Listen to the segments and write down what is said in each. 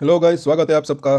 Hello guys, स्वागत है आप सबका।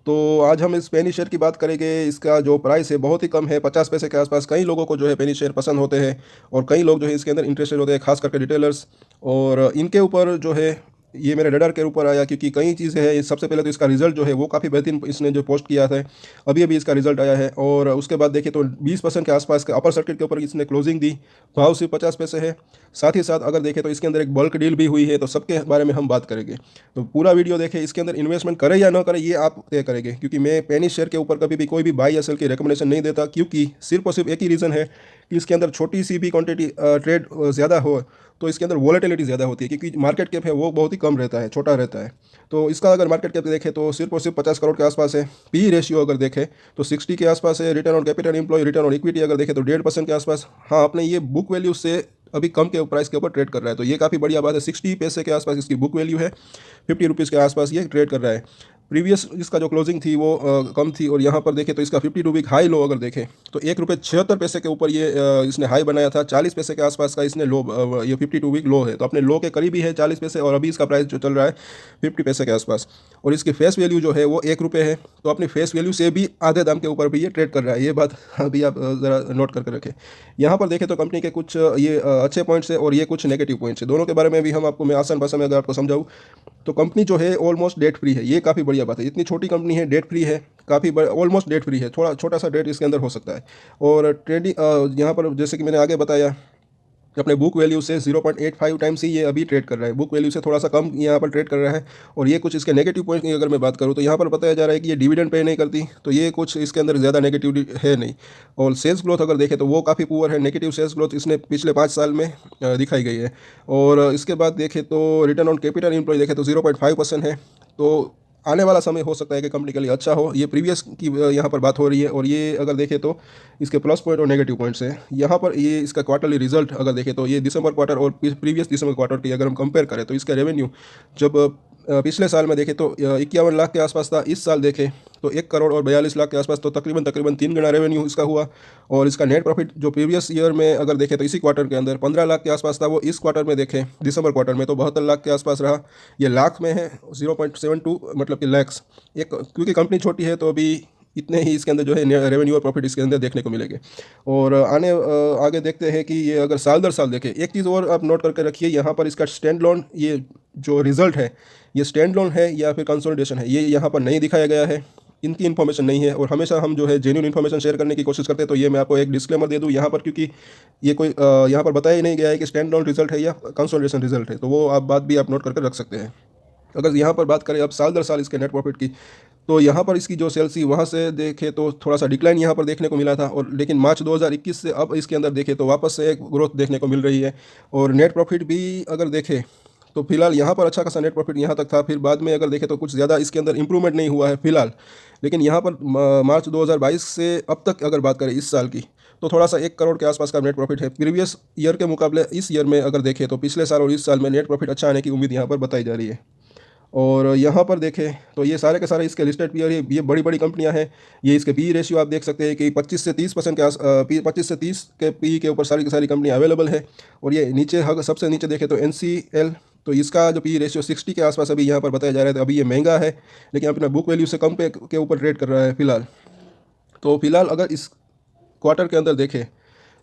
तो आज हम इस पेनी शेयर की बात करेंगे। इसका जो प्राइस है बहुत ही कम है, 50 पैसे के आसपास। कई लोगों को जो है पेनी शेयर पसंद होते हैं और कई लोग जो है इसके अंदर इंटरेस्टेड होते हैं, खास करके रिटेलर्स। और इनके ऊपर जो है ये मेरे रडार के ऊपर आया क्योंकि कई चीज़ें हैं। सबसे पहले तो इसका रिजल्ट जो है वो काफ़ी बेहतरीन इसने जो पोस्ट किया था, अभी अभी इसका रिजल्ट आया है। और उसके बाद देखिए तो 20% के आसपास के अपर सर्किट के ऊपर इसने क्लोजिंग दी। भाव सिर्फ 50 पैसे है। साथ ही साथ अगर देखें तो इसके अंदर एक बल्क डील भी हुई है, तो सबके बारे में हम बात करेंगे। तो पूरा वीडियो देखें। इसके अंदर इन्वेस्टमेंट करें या ना करें ये आप तय करेंगे, क्योंकि मैं पेनी शेयर के ऊपर कभी भी कोई भी बाई या सेल की रिकमेंडेशन नहीं देता, क्योंकि सिर्फ और सिर्फ एक ही रीज़न है कि इसके अंदर छोटी सी भी क्वांटिटी ट्रेड ज़्यादा हो तो इसके अंदर वॉलेटिलिटी ज़्यादा होती है, क्योंकि मार्केट कैप है वो बहुत ही कम रहता है, छोटा रहता है। तो इसका अगर मार्केट कैप देखें तो सिर्फ और सिर्फ 50 करोड़ के आसपास है। पी रेशियो अगर देखें तो 60 के आसपास है। Return on capital employ, return on equity अगर देखें तो 1.5% के आसपास। हाँ, अपने ये बुक वैल्यू से अभी कम के प्राइस के ऊपर ट्रेड कर रहा है, तो ये काफ़ी बढ़िया बात है। 60 पैसे के आसपास इसकी बुक वैल्यू है, 50 रुपीज़ के आसपास ये ट्रेड कर रहा है। प्रीवियस इसका जो क्लोजिंग थी वो कम थी। और यहाँ पर देखें तो इसका 52 वीक हाई लो अगर देखें तो 1 रुपये 76 पैसे के ऊपर ये इसने हाई बनाया था। 40 पैसे के आसपास का इसने लो, ये 52 वीक लो है, तो अपने लो के करीब ही है 40 पैसे। और अभी इसका प्राइस जो चल रहा है 50 पैसे के आसपास। और इसकी फेस वैल्यू जो है वो 1 रुपये है, तो अपनी फेस वैल्यू से भी आधे दाम के ऊपर भी ये ट्रेड कर रहा है। ये बात अभी आप ज़रा नोट करके रखें। यहाँ पर देखें तो कंपनी के कुछ ये अच्छे पॉइंट्स है और ये कुछ नेगेटिव पॉइंट्स है। दोनों के बारे में भी हम आपको मैं आसान भाषा में अगर आपको समझाऊँ तो कंपनी जो है ऑलमोस्ट डेट फ्री है। ये काफ़ी बढ़िया बात है। इतनी छोटी कंपनी है, डेट फ्री है, काफ़ी ऑलमोस्ट डेट फ्री है। थोड़ा छोटा सा डेट इसके अंदर हो सकता है। और ट्रेडिंग यहाँ पर जैसे कि मैंने आगे बताया, अपने बुक वैल्यू से 0.85 टाइम्स ही ये अभी ट्रेड कर रहा है। बुक वैल्यू से थोड़ा सा कम यहाँ पर ट्रेड कर रहा है। और ये कुछ इसके नेगेटिव पॉइंट की अगर मैं बात करूँ तो यहाँ पर बताया जा रहा है कि ये डिविडेंड पे नहीं करती, तो ये कुछ इसके अंदर ज़्यादा नेगेटिव है नहीं। और सेल्स ग्रोथ अगर देखें तो वो काफ़ी पुअर है। नेगेटिव सेल्स ग्रोथ इसने पिछले 5 साल में दिखाई गई है। और इसके बाद देखें तो रिटर्न ऑन कैपिटल एम्प्लॉय देखें तो 0.5% है। तो आने वाला समय हो सकता है कि कंपनी के लिए अच्छा हो। ये प्रीवियस की यहाँ पर बात हो रही है। और ये अगर देखें तो इसके प्लस पॉइंट और नेगेटिव पॉइंट्स हैं। यहाँ पर ये इसका क्वार्टरली रिजल्ट अगर देखें तो ये दिसंबर क्वार्टर और प्रीवियस दिसंबर क्वार्टर की अगर हम कंपेयर करें तो इसका रेवेन्यू जब पिछले साल में देखें तो 51 लाख के आसपास था। इस साल देखें तो 1 करोड़ और 42 लाख के आसपास, तो तकरीबन तकरीबन 3 गुना रेवेन्यू इसका हुआ। और इसका नेट प्रॉफिट जो प्रीवियस ईयर में अगर देखें तो इसी क्वार्टर के अंदर 15 लाख के आसपास था, वो इस क्वार्टर में देखें दिसंबर क्वार्टर में तो 72 लाख के आसपास रहा। ये लाख में है, 0.72 मतलब कि लैक्स। एक क्योंकि कंपनी छोटी है तो अभी इतने ही इसके अंदर जो है रेवेन्यू और प्रॉफिट इसके अंदर देखने को मिलेंगे। और आगे देखते हैं कि ये अगर साल दर साल देखें। एक चीज़ और आप नोट करके रखिए, यहाँ पर इसका स्टैंड लोन ये जो रिजल्ट है ये स्टैंड लोन है या फिर कंसोलिडेशन है, ये यहाँ पर नहीं दिखाया गया है। इनकी इन्फॉर्मेशन नहीं है। और हमेशा हम जो है जेन्युइन इन्फॉर्मेशन शेयर करने की कोशिश करते हैं, तो ये मैं आपको एक डिस्क्लेमर दे दूँ यहाँ पर, क्योंकि ये कोई यहाँ पर बताया ही नहीं गया है कि स्टैंड लोन रिजल्ट है या कंसोलिडेशन रिजल्ट है। तो वो आप बात भी आप नोट करके रख सकते हैं। अगर यहाँ पर बात करें अब साल दर साल इसके नेट प्रॉफिट की, तो यहाँ पर इसकी जो सेल्स थी वहाँ से देखें तो थोड़ा सा डिक्लाइन यहाँ पर देखने को मिला था। और लेकिन मार्च 2021 से अब इसके अंदर देखें तो वापस से एक ग्रोथ देखने को मिल रही है। और नेट प्रॉफिट भी अगर देखें तो फिलहाल यहाँ पर अच्छा खासा नेट प्रॉफिट यहाँ तक था। फिर बाद में अगर देखें तो कुछ ज़्यादा इसके अंदर इंप्रूवमेंट नहीं हुआ है फिलहाल। लेकिन यहाँ पर मार्च 2022 से अब तक अगर बात करें इस साल की, तो थोड़ा सा 1 करोड़ के आसपास का नेट प्रॉफिट है। प्रीवियस ईयर के मुकाबले इस ईयर में अगर देखें तो पिछले साल और इस साल में नेट प्रॉफिट अच्छा आने की उम्मीद यहाँ पर बताई जा रही है। और यहाँ पर देखें तो ये सारे के सारे इसके लिस्टेड पीयर ये बड़ी बड़ी कंपनियाँ हैं। ये इसके पी रेशियो आप देख सकते हैं कि 25 से 30% के 25 से 30 के पी के ऊपर सारी की सारी कंपनियाँ अवेलेबल है। और ये नीचे सबसे नीचे देखें तो NCL, तो इसका जो पी रेशियो 60 के आसपास अभी यहाँ पर बताया जा रहा है। तो अभी ये महंगा है, लेकिन अपना बुक वैल्यू से कम पे के ऊपर ट्रेड कर रहा है फिलहाल। तो फिलहाल अगर इस क्वार्टर के अंदर देखें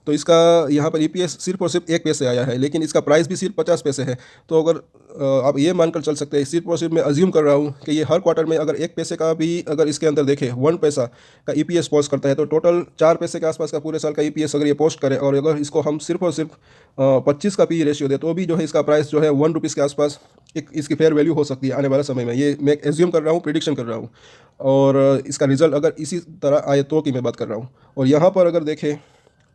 तो इसका यहाँ पर EPS सिर्फ और सिर्फ 1 पैसे आया है, लेकिन इसका प्राइस भी सिर्फ 50 पैसे है। तो अगर आप ये मानकर चल सकते हैं, सिर्फ और सिर्फ मैं अज्यूम कर रहा हूँ कि ये हर क्वार्टर में अगर 1 पैसे का भी अगर इसके अंदर देखें 1 पैसा का EPS पोस्ट करता है, तो टोटल 4 पैसे के आसपास का पूरे साल का EPS अगर ये पोस्ट करे, और अगर इसको हम सिर्फ और सिर्फ 25 का पी रेशियो दे, तो भी जो है इसका प्राइस जो है 1 रुपीज़ के आसपास एक इसकी फेयर वैल्यू हो सकती है आने वाले समय में। ये मैं एज्यूम कर रहा हूँ, प्रिडिक्शन कर रहा हूँ। और इसका रिजल्ट अगर इसी तरह आए तो की मैं बात कर रहा हूँ। और यहाँ पर अगर देखें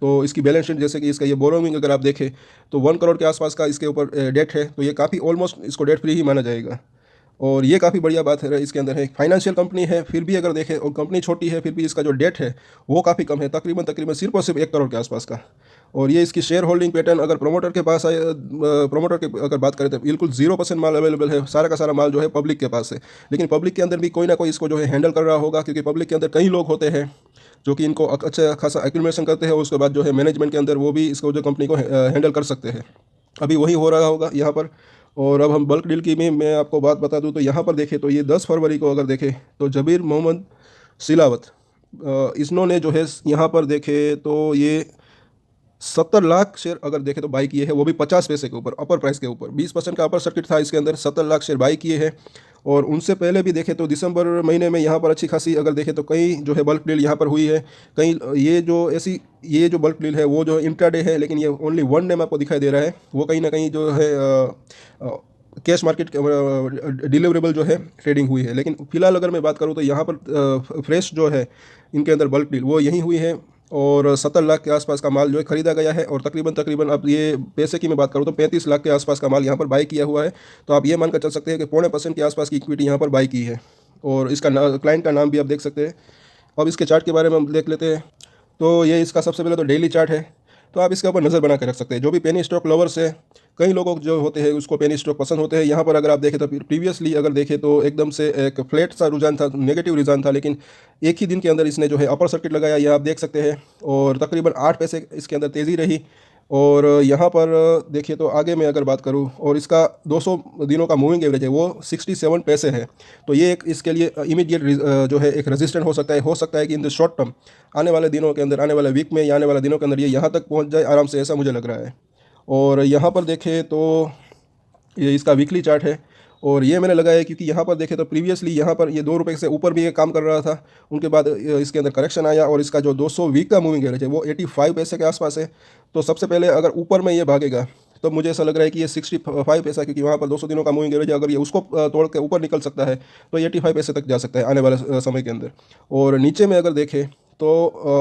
तो इसकी बैलेंस शीट, जैसे कि इसका ये बोरोइंग अगर आप देखें तो 1 करोड़ के आसपास का इसके ऊपर डेट है। तो ये काफ़ी ऑलमोस्ट इसको डेट फ्री ही माना जाएगा। और ये काफ़ी बढ़िया बात है। इसके अंदर है फाइनेंशियल कंपनी है, फिर भी अगर देखें और कंपनी छोटी है, फिर भी इसका जो डेट है वो काफ़ी कम है, तकरीबन तकरीबन सिर्फ और सिर्फ 1 करोड़ के आसपास का। और ये इसकी शेयर होल्डिंग पैटर्न अगर प्रोमोटर के पास आए, प्रोमोटर के अगर बात करें तो बिल्कुल 0% माल अवेलेबल है। सारा का सारा माल जो है पब्लिक के पास है। लेकिन पब्लिक के अंदर भी कोई ना कोई इसको जो है हैंडल कर रहा होगा, क्योंकि पब्लिक के अंदर कई लोग होते हैं जो कि इनको अच्छा खासा एक्यूमुलेशन करते हैं। उसके बाद जो है मैनेजमेंट के अंदर वो भी इसको जो कंपनी को हैंडल कर सकते हैं। अभी वही हो रहा होगा यहाँ पर। और अब हम बल्क डील की भी मैं आपको बात बता दूं, तो यहाँ पर देखें तो ये 10 फरवरी को अगर देखें तो जबीर मोहम्मद सिलावत, इन्होंने जो है यहाँ पर देखे तो ये 70 लाख शेयर अगर देखें तो बाई किए हैं, वो भी 50 पैसे के ऊपर, अपर प्राइस के ऊपर। 20% का अपर सर्किट था इसके अंदर, 70 लाख शेयर बाई किए हैं। और उनसे पहले भी देखें तो दिसंबर महीने में यहाँ पर अच्छी खासी अगर देखें तो कई जो है बल्क डील यहाँ पर हुई है। कई ये जो बल्क डील है वो जो इंट्राडे है, लेकिन ये ओनली वन डे में आपको दिखाई दे रहा है। वो कहीं ना कहीं जो है कैश मार्केट डिलीवरेबल जो है ट्रेडिंग हुई है। लेकिन फिलहाल अगर मैं बात करूँ तो यहाँ पर फ्रेश जो है इनके अंदर बल्क डील वो यहीं हुई है, और 70 लाख के आसपास का माल जो है खरीदा गया है। और तकरीबन तकरीबन अब ये पैसे की मैं बात करूँ तो 35 लाख के आसपास का माल यहाँ पर बाई किया हुआ है। तो आप ये मानकर चल सकते हैं कि 0.25% के आसपास की इक्विटी यहाँ पर बाई की है। और इसका क्लाइंट का नाम भी आप देख सकते हैं। अब इसके चार्ट के बारे में हम देख लेते हैं। तो ये इसका सबसे पहले तो डेली चार्ट है, तो आप इसके ऊपर नज़र बना के रख सकते हैं। जो भी पेनी स्टॉक लवर्स है, कई लोगों को जो होते हैं उसको पेनी स्टॉक पसंद होते हैं। यहाँ पर अगर आप देखें तो प्रीवियसली अगर देखें तो एकदम से एक फ्लैट सा रुझान था, नेगेटिव रुझान था, लेकिन एक ही दिन के अंदर इसने जो है अपर सर्किट लगाया, यह आप देख सकते हैं। और तकरीबन 8 पैसे इसके अंदर तेज़ी रही। और यहाँ पर देखिए तो आगे मैं अगर बात करूँ, और इसका 200 दिनों का मूविंग एवरेज है वो 67 पैसे है। तो ये एक इसके लिए इमीडिएट जो है एक रेजिस्टेंट हो सकता है कि इन द शॉर्ट टर्म आने वाले दिनों के अंदर, आने वाले वीक में या आने वाले दिनों के अंदर ये यहाँ तक पहुँच जाए आराम से, ऐसा मुझे लग रहा है। और यहाँ पर देखें तो ये इसका वीकली चार्ट है, और ये मैंने लगाया है क्योंकि यहाँ पर देखें तो प्रीवियसली यहाँ पर ये 2 रुपये से ऊपर भी ये काम कर रहा था। उनके बाद इसके अंदर करेक्शन आया, और इसका जो 200 वीक का मूविंग एवरेज है वो 85 पैसे के आसपास है। तो सबसे पहले अगर ऊपर में ये भागेगा तो मुझे ऐसा लग रहा है कि ये 65 पैसा, क्योंकि वहाँ पर 200 दिनों का मूविंग एवरेज है, अगर ये उसको तोड़ के ऊपर निकल सकता है तो 85 पैसे तक जा सकता है आने वाले समय के अंदर। और नीचे में अगर देखें तो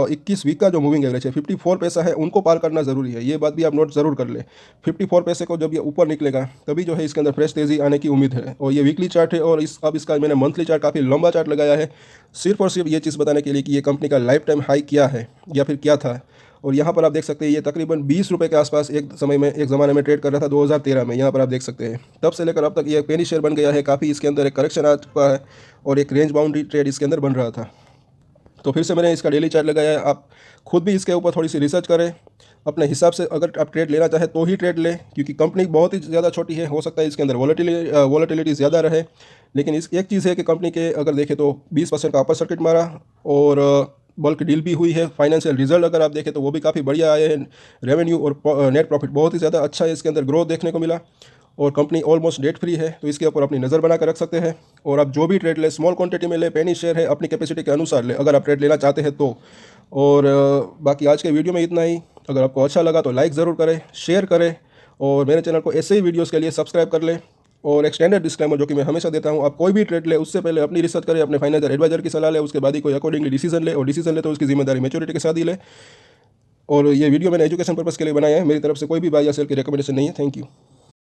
21 वीक का जो मूविंग एवरेज है 54 पैसा है, उनको पार करना ज़रूरी है। ये बात भी आप नोट ज़रूर कर ले। 54 पैसे को जब ये ऊपर निकलेगा तभी जो है इसके अंदर फ्रेश तेज़ी आने की उम्मीद है। और ये वीकली चार्ट है, और अब इसका मैंने मंथली चार्ट काफ़ी लंबा चार्ट लगाया है, सिर्फ और सिर्फ ये चीज़ बताने के लिए कि ये कंपनी का लाइफ टाइम हाई क्या है या फिर क्या था। और यहाँ पर आप देख सकते हैं ये तकरीबन 20 रुपये के आसपास एक ज़माने में ट्रेड कर रहा था 2013 में। यहाँ पर आप देख सकते हैं तब से लेकर अब तक ये पेनी शेयर बन गया है। काफ़ी इसके अंदर एक करेक्शन आ चुका है, और एक रेंज बाउंड्री ट्रेड इसके अंदर बन रहा था। तो फिर से मैंने इसका डेली चार्ट लगाया है। आप खुद भी इसके ऊपर थोड़ी सी रिसर्च करें अपने हिसाब से। अगर आप ट्रेड लेना चाहें तो ही ट्रेड लें, क्योंकि कंपनी बहुत ही ज़्यादा छोटी है, हो सकता है इसके अंदर वॉलेटिलिटी ज़्यादा रहे। लेकिन इस एक चीज़ है कि कंपनी के अगर देखें तो 20% का अपर सर्किट मारा, और बल्क डील भी हुई है। फाइनेंशियल रिजल्ट अगर आप देखें तो वो भी काफ़ी बढ़िया आए हैं। रेवेन्यू और नेट प्रॉफिट बहुत ही ज़्यादा अच्छा है, इसके अंदर ग्रोथ देखने को मिला। और कंपनी ऑलमोस्ट डेट फ्री है, तो इसके ऊपर अपनी नज़र बना कर रख सकते हैं। और आप जो भी ट्रेड ले, स्मॉल क्वांटिटी में ले, पेनी शेयर है, अपनी कैपेसिटी के अनुसार ले अगर आप ट्रेड लेना चाहते हैं तो। और बाकी आज के वीडियो में इतना ही। अगर आपको अच्छा लगा तो लाइक ज़रूर करें, शेयर करें, और मेरे चैनल को ऐसे ही वीडियोज़ के लिए सब्सक्राइब कर लें। और एक स्टैंडर्ड डिस्क्लेमर जो कि मैं हमेशा देता हूँ, आप कोई भी ट्रेड ले उससे पहले अपनी रिसर्च करें, अपने फाइनेंशियल एडवाइजर की सलाह ले, उसके बाद ही कोई अकॉर्डिंगली डिसीजन ले, और डिसीजन ले तो उसकी जिम्मेदारी मैच्योरिटी के साथ ही ले। और ये वीडियो मैंने एजुकेशन पर्पज़ के लिए बनाया है, मेरी तरफ से कोई भी बाय या सेल की रिकमेंडेशन नहीं है। Thank you.